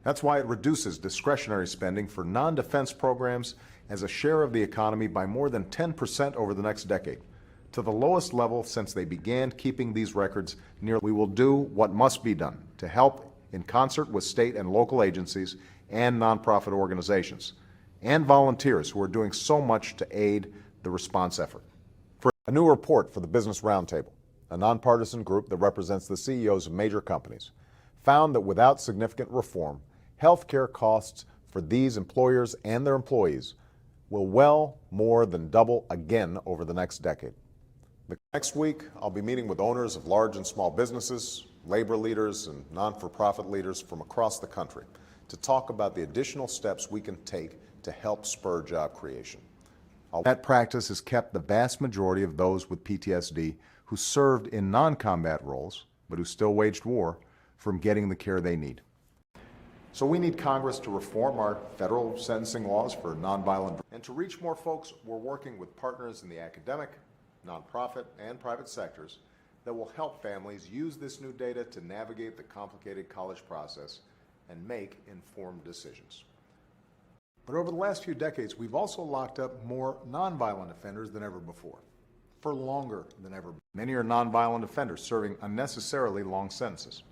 That's why it reduces discretionary spending for non-defense programs as a share of the economy by more than 10% over the next decade, to the lowest level since they began keeping these records near. We will do what must be done to help in concert with state and local agencies and nonprofit organizations and volunteers who are doing so much to aid the response effort. A new report for the Business Roundtable, a nonpartisan group that represents the CEOs of major companies, found that without significant reform, healthcare costs for these employers and their employees will well more than double again over the next decade. Next week, I'll be meeting with owners of large and small businesses, labor leaders, and non-for-profit leaders from across the country to talk about the additional steps we can take to help spur job creation. That practice has kept the vast majority of those with PTSD who served in non-combat roles, but who still waged war, from getting the care they need. So we need Congress to reform our federal sentencing laws for nonviolent. And to reach more folks, we're working with partners in the academic, nonprofit, and private sectors that will help families use this new data to navigate the complicated college process and make informed decisions. But over the last few decades, we've also locked up more nonviolent offenders than ever before, for longer than ever. Many are nonviolent offenders serving unnecessarily long sentences.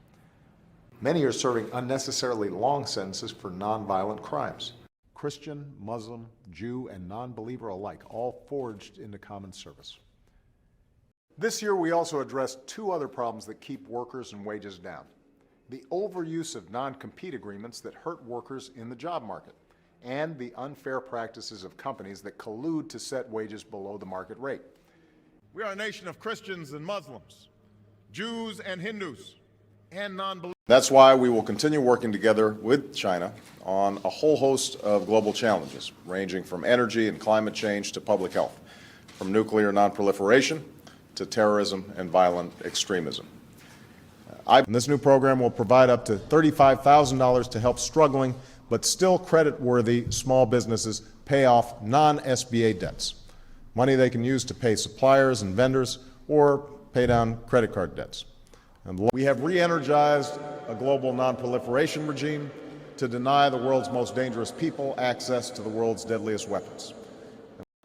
Many are serving unnecessarily long sentences for nonviolent crimes. Christian, Muslim, Jew, and non-believer alike, all forged into common service. This year, we also addressed two other problems that keep workers and wages down: the overuse of non-compete agreements that hurt workers in the job market, and the unfair practices of companies that collude to set wages below the market rate. We are a nation of Christians and Muslims, Jews and Hindus, and non-believers. That's why we will continue working together with China on a whole host of global challenges, ranging from energy and climate change to public health, from nuclear nonproliferation to terrorism and violent extremism. This new program will provide up to $35,000 to help struggling but still credit-worthy small businesses pay off non-SBA debts, money they can use to pay suppliers and vendors or pay down credit card debts. And we have re-energized a global non-proliferation regime to deny the world's most dangerous people access to the world's deadliest weapons.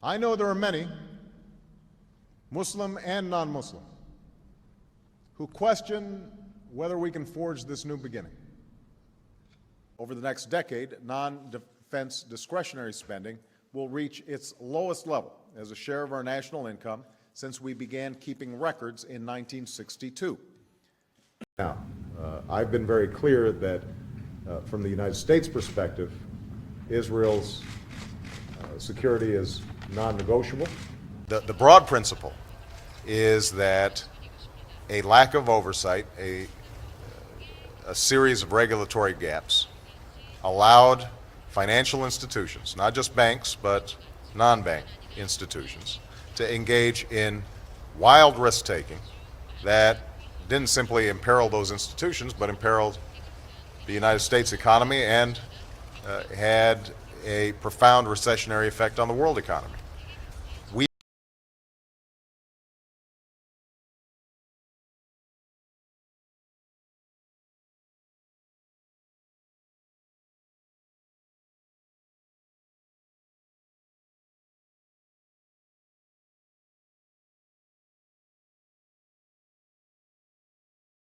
I know there are many, Muslim and non-Muslim, who question whether we can forge this new beginning. Over the next decade, non-defense discretionary spending will reach its lowest level as a share of our national income since we began keeping records in 1962. Now, I've been very clear that from the United States perspective, Israel's security is non-negotiable. The broad principle is that a lack of oversight, a series of regulatory gaps, allowed financial institutions, not just banks, but non-bank institutions, to engage in wild risk-taking that didn't simply imperil those institutions, but imperiled the United States economy and had a profound recessionary effect on the world economy.